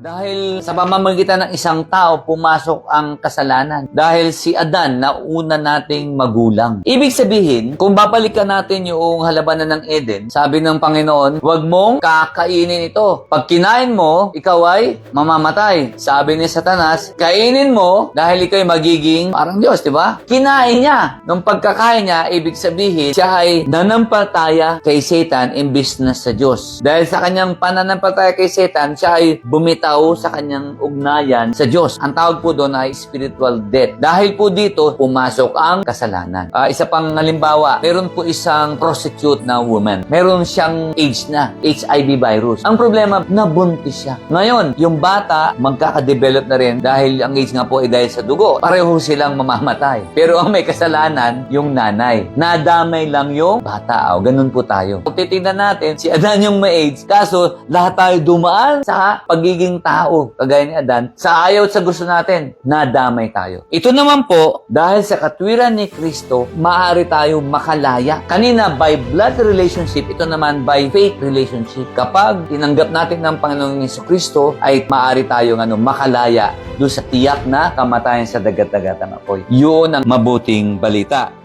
Dahil sa pamamagitan ng isang tao, pumasok ang kasalanan. Dahil si Adan, nauna nating magulang. Ibig sabihin, kung babalikan natin yung halabanan ng Eden, sabi ng Panginoon, huwag mong kakainin ito. Pag kinain mo, ikaw ay mamamatay. Sabi ni Satanas, kainin mo dahil ikaw ay magiging parang Diyos, di ba? Kinain niya. Nung pagkakain niya, ibig sabihin, siya ay nanampalataya kay Satan imbis na sa Diyos. Dahil sa kanyang pananampalataya kay Satan, siya ay bumitaw sa kanyang ugnayan sa Diyos. Ang tawag po doon ay spiritual death. Dahil po dito, pumasok ang kasalanan. Isa pang halimbawa, meron po isang prostitute na woman. Meron siyang AIDS na, HIV virus. Ang problema, nabuntis siya. Ngayon, yung bata, magkakadevelop na rin dahil ang AIDS nga po ay dahil sa dugo. Pareho silang mamamatay. Pero ang may kasalanan, yung nanay. Nadamay lang yung bata. Ganun po tayo. Kung titignan natin, si Adan yung may AIDS, kaso lahat tayo dumaan sa pagiging tao, kagaya ni Adan, sa ayaw at sa gusto natin, nadamay tayo. Ito naman po, dahil sa katwiran ni Kristo, maaari tayo makalaya. Kanina, by blood relationship, ito naman by faith relationship. Kapag tinanggap natin ng Panginoong Jesucristo, ay maaari tayong makalaya doon sa tiyak na kamatayan sa dagat-dagatang apoy. Yun ang mabuting balita.